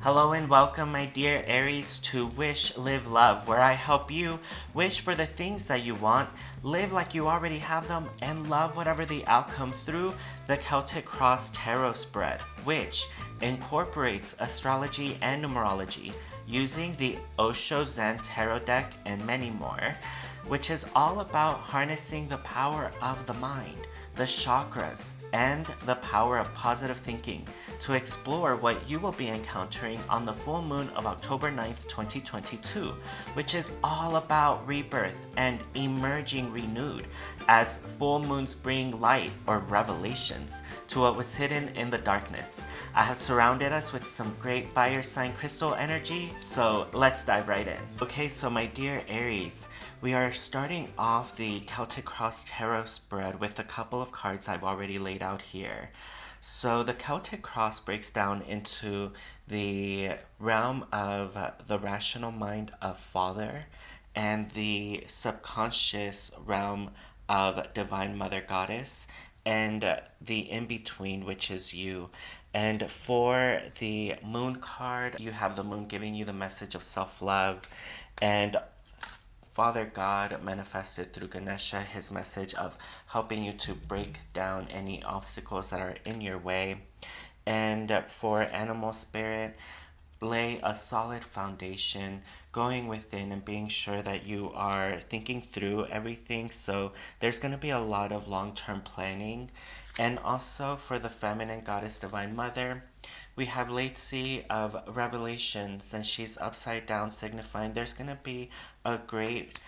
Hello and welcome, my dear Aries, to Wish, Live, Love, where I help you wish for the things that you want, live like you already have them, and love whatever the outcome through the Celtic Cross Tarot spread, which incorporates astrology and numerology using the Osho Zen Tarot deck and many more, which is all about harnessing the power of the mind, the chakras, and the power of positive thinking to explore what you will be encountering on the full moon of October 9th, 2022, which is all about rebirth and emerging renewed as full moons bring light or revelations to what was hidden in the darkness. I have surrounded us with some great fire sign crystal energy, so let's dive right in. Okay, so my dear Aries, we are starting off the Celtic Cross Tarot spread with a couple of cards I've already laid out here. So the Celtic Cross breaks down into the realm of the rational mind of Father and the subconscious realm of Divine Mother Goddess and the in-between, which is you. And for the moon card, you have the moon giving you the message of self-love, and Father God manifested through Ganesha his message of helping you to break down any obstacles that are in your way. And for Animal Spirit, lay a solid foundation, going within and being sure that you are thinking through everything. So there's going to be a lot of long-term planning. And also for the feminine goddess Divine Mother, we have late sea of revelations, and she's upside down, signifying there's going to be a great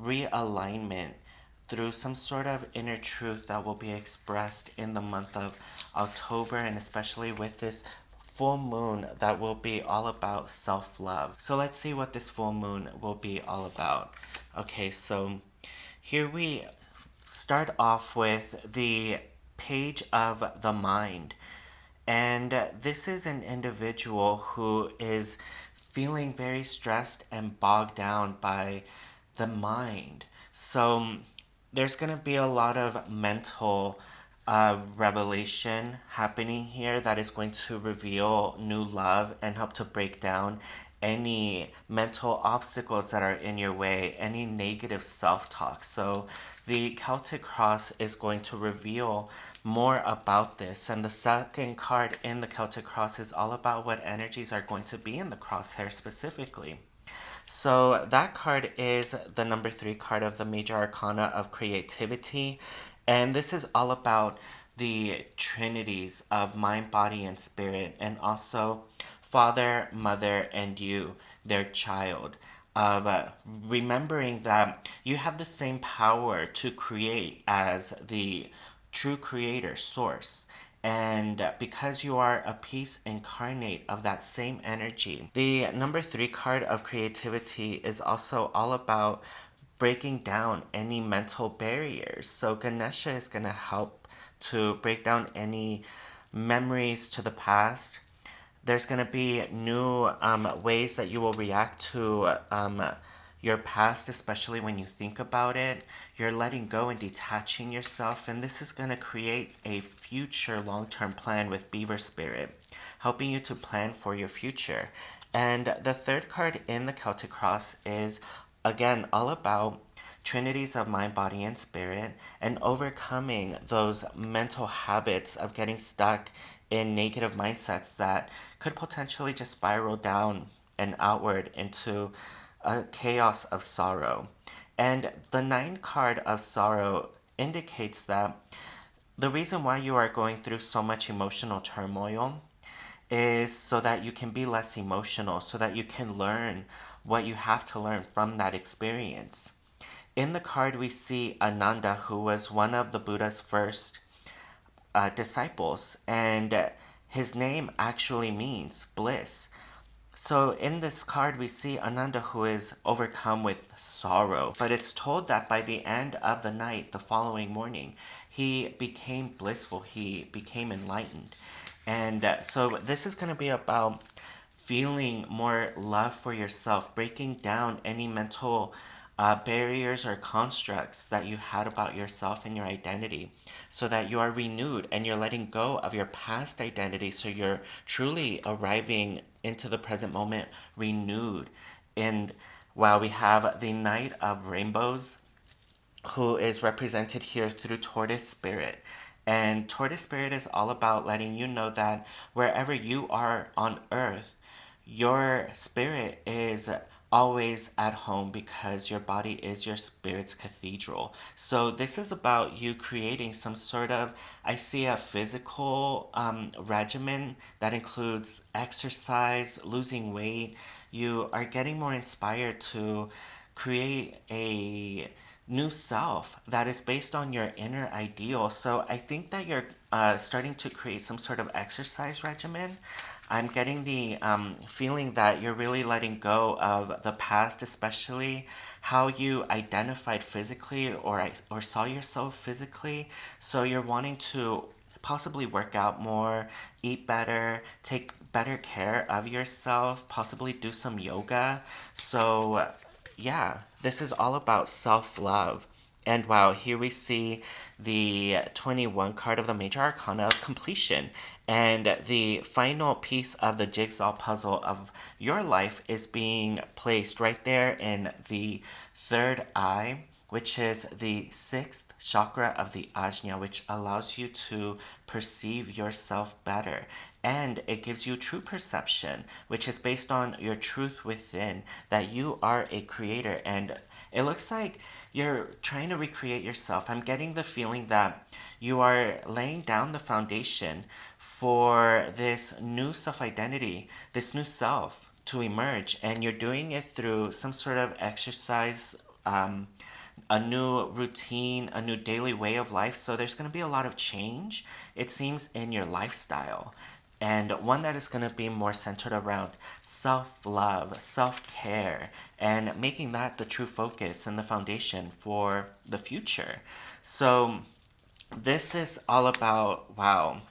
realignment through some sort of inner truth that will be expressed in the month of October, and especially with this full moon that will be all about self-love. So let's see what this full moon will be all about. Okay, so here we start off with the page of the mind. And this is an individual who is feeling very stressed and bogged down by the mind. So there's going to be a lot of mental revelation happening here that is going to reveal new love and help to break down any mental obstacles that are in your way, any negative self-talk. So the Celtic Cross is going to reveal more about this. And the second card in the Celtic Cross is all about what energies are going to be in the crosshair specifically. So that card is the number 3 card of the Major Arcana of Creativity. And this is all about the trinities of mind, body, and spirit, and also Father, Mother, and you, their child. Of remembering that you have the same power to create as the true creator source. And because you are a piece incarnate of that same energy, the number 3 card of creativity is also all about breaking down any mental barriers. So Ganesha is going to help to break down any memories to the past. There's going to be new ways that you will react to your past, especially when you think about it. You're letting go and detaching yourself, and this is going to create a future long-term plan with Beaver Spirit, helping you to plan for your future. And the third card in the Celtic Cross is, again, all about trinities of mind, body, and spirit, and overcoming those mental habits of getting stuck in negative mindsets that could potentially just spiral down and outward into a chaos of sorrow. And the 9 card of sorrow indicates that the reason why you are going through so much emotional turmoil is so that you can be less emotional, so that you can learn what you have to learn from that experience. In the card, we see Ananda, who was one of the Buddha's first disciples, and his name actually means bliss. So in this card, we see Ananda, who is overcome with sorrow, but it's told that by the end of the night, the following morning, he became blissful, he became enlightened. And so this is going to be about feeling more love for yourself, breaking down any mental barriers or constructs that you had about yourself and your identity, so that you are renewed and you're letting go of your past identity, so you're truly arriving into the present moment renewed. And while we have the Knight of Rainbows, who is represented here through Tortoise Spirit. And Tortoise Spirit is all about letting you know that wherever you are on earth, your spirit is always at home because your body is your spirit's cathedral. So this is about you creating some sort of, I see a physical regimen that includes exercise, losing weight. You are getting more inspired to create a new self that is based on your inner ideal. So I think that you're starting to create some sort of exercise regimen. I'm getting the feeling that you're really letting go of the past, especially how you identified physically or saw yourself physically. So you're wanting to possibly work out more, eat better, take better care of yourself, possibly do some yoga. So yeah, this is all about self love. And wow, here we see the 21 card of the Major Arcana of completion. And the final piece of the jigsaw puzzle of your life is being placed right there in the third eye, which is the sixth chakra of the Ajna, which allows you to perceive yourself better. And it gives you true perception, which is based on your truth within, that you are a creator. And it looks like you're trying to recreate yourself. I'm getting the feeling that you are laying down the foundation for this new self identity, this new self to emerge. And you're doing it through some sort of exercise, a new routine, a new daily way of life. So there's going to be a lot of change, it seems, in your lifestyle. And one that is going to be more centered around self love, self care, and making that the true focus and the foundation for the future. So, this is all about, wow,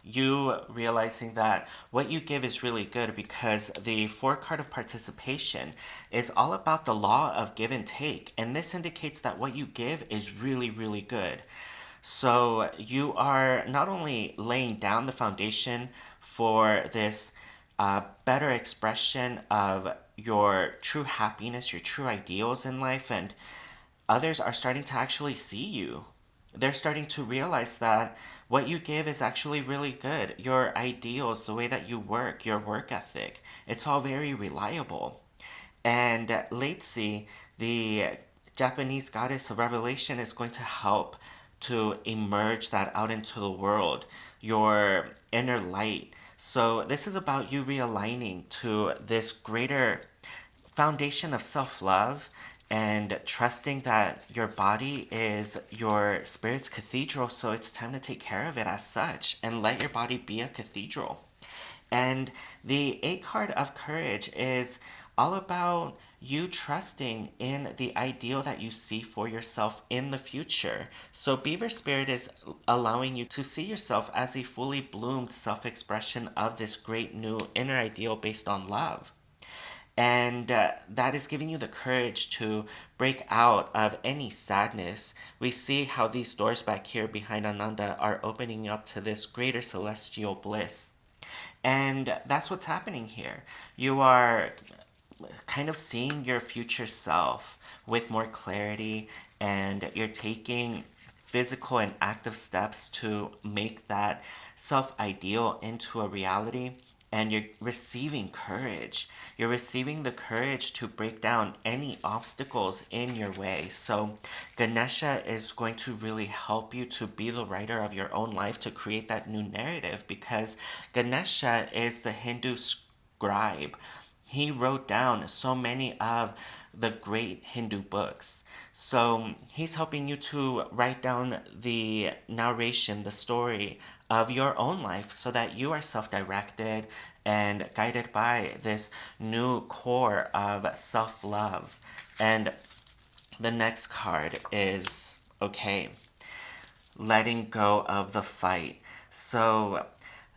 you realizing that what you give is really good, because the four card of participation is all about the law of give and take. And this indicates that what you give is really, really good. So you are not only laying down the foundation for this better expression of your true happiness, your true ideals in life, and others are starting to actually see you. They're starting to realize that what you give is actually really good. Your ideals, the way that you work, your work ethic, it's all very reliable. And Leitzi, the Japanese goddess of revelation, is going to help to emerge that out into the world, your inner light. So, this is about you realigning to this greater foundation of self love and trusting that your body is your spirit's cathedral. So, it's time to take care of it as such and let your body be a cathedral. And the 8 card of courage is all about you trusting in the ideal that you see for yourself in the future. So, Beaver Spirit is allowing you to see yourself as a fully bloomed self expression of this great new inner ideal based on love. And that is giving you the courage to break out of any sadness. We see how these doors back here behind Ananda are opening up to this greater celestial bliss. And that's what's happening here. You are kind of seeing your future self with more clarity, and you're taking physical and active steps to make that self ideal into a reality. And you're receiving courage. You're receiving the courage to break down any obstacles in your way. So, Ganesha is going to really help you to be the writer of your own life, to create that new narrative, because Ganesha is the Hindu scribe. He wrote down so many of the great Hindu books. So he's helping you to write down the narration, the story of your own life, so that you are self directed and guided by this new core of self love. And the next card is okay, letting go of the fight. So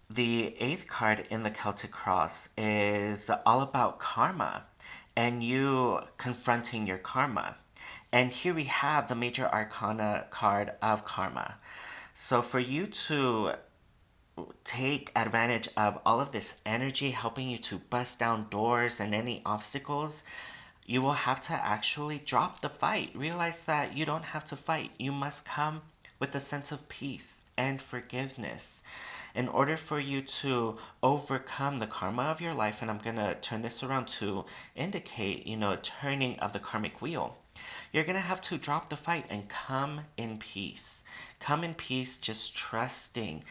the 8th card in the Celtic Cross is all about karma and you confronting your karma. And here we have the major arcana card of karma. So for you to take advantage of all of this energy helping you to bust down doors and any obstacles, you will have to actually drop the fight. Realize that you don't have to fight. You must come with a sense of peace and forgiveness. In order for you to overcome the karma of your life, and I'm going to turn this around to indicate, a turning of the karmic wheel, you're going to have to drop the fight and come in peace. Come in peace, just trusting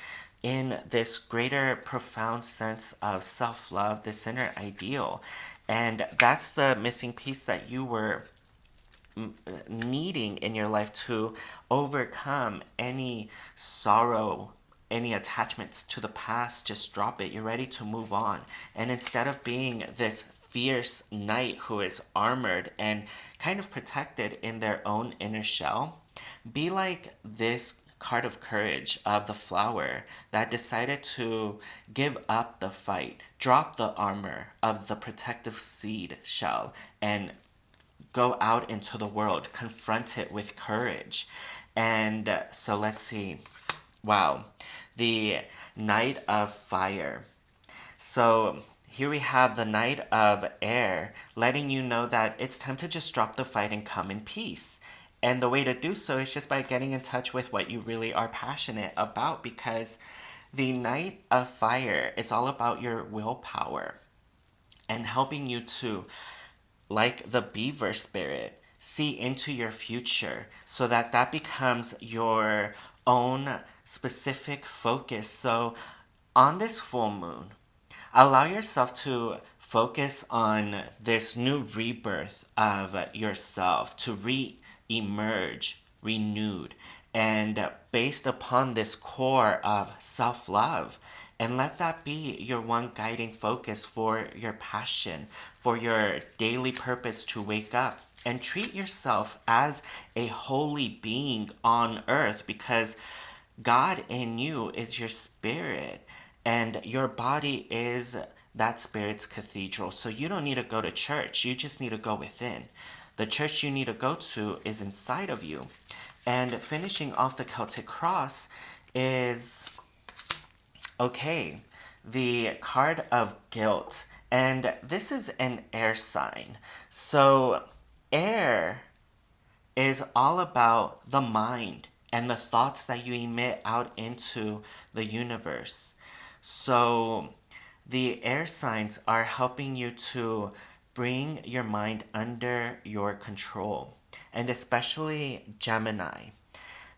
in this greater, profound sense of self love, this inner ideal. And that's the missing piece that you were needing in your life to overcome any sorrow, any attachments to the past. Just drop it. You're ready to move on. And instead of being this fierce knight who is armored and kind of protected in their own inner shell, be like this card of courage of the flower that decided to give up the fight, drop the armor of the protective seed shell, and go out into the world, confront it with courage. And so let's see. Wow. The Knight of Fire. So here we have the Knight of Air, letting you know that it's time to just drop the fight and come in peace. And the way to do so is just by getting in touch with what you really are passionate about, because the Knight of Fire is all about your willpower and helping you to, like the beaver spirit, see into your future so that that becomes your own specific focus. So on this full moon, allow yourself to focus on this new rebirth of yourself, to re-emerge renewed and based upon this core of self-love. And let that be your one guiding focus for your passion, for your daily purpose to wake up and treat yourself as a holy being on earth, because God in you is your spirit and your body is that spirit's cathedral. So you don't need to go to church. You just need to go within. The church you need to go to is inside of you. And finishing off the Celtic cross is, okay, the card of guilt. And this is an air sign. So air is all about the mind and the thoughts that you emit out into the universe. So the air signs are helping you to bring your mind under your control, and especially Gemini.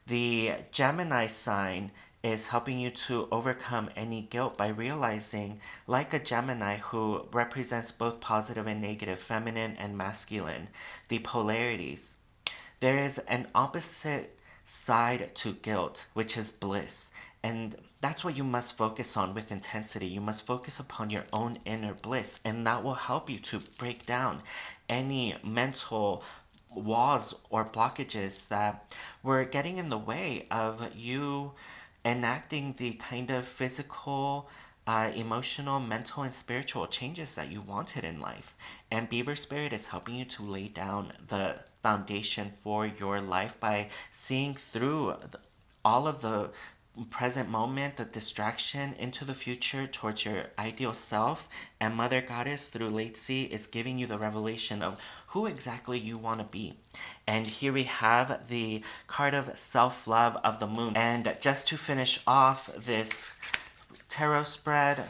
The Gemini sign is helping you to overcome any guilt by realizing, like a Gemini who represents both positive and negative, feminine and masculine, the polarities, there is an opposite side to guilt, which is bliss. And that's what you must focus on with intensity. You must focus upon your own inner bliss, and that will help you to break down any mental walls or blockages that were getting in the way of you enacting the kind of physical, emotional, mental, and spiritual changes that you wanted in life. And Beaver Spirit is helping you to lay down the foundation for your life by seeing through all of the present moment, the distraction into the future towards your ideal self. And Mother Goddess through Late Sea is giving you the revelation of who exactly you want to be. And here we have the card of self-love of the moon. And just to finish off this tarot spread,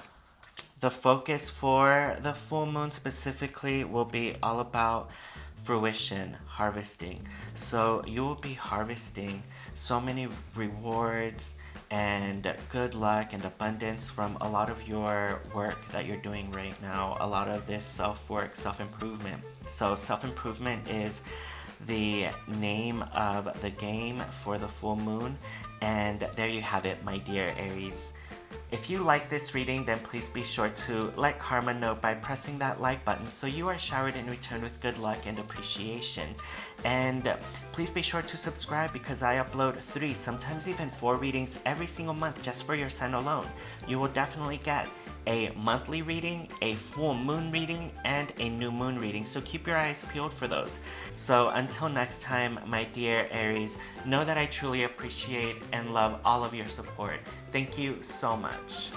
the focus for the full moon specifically will be all about fruition, harvesting. So you will be harvesting so many rewards and good luck and abundance from a lot of your work that you're doing right now, a lot of this self-work, self-improvement. So self-improvement is the name of the game for the full moon. And there you have it, my dear Aries. If you like this reading, then please be sure to let Karma know by pressing that like button so you are showered in return with good luck and appreciation. And please be sure to subscribe because I upload 3, sometimes even 4 readings every single month just for your sign alone. You will definitely get a monthly reading, a full moon reading, and a new moon reading. So keep your eyes peeled for those. So until next time, my dear Aries, know that I truly appreciate and love all of your support. Thank you so much.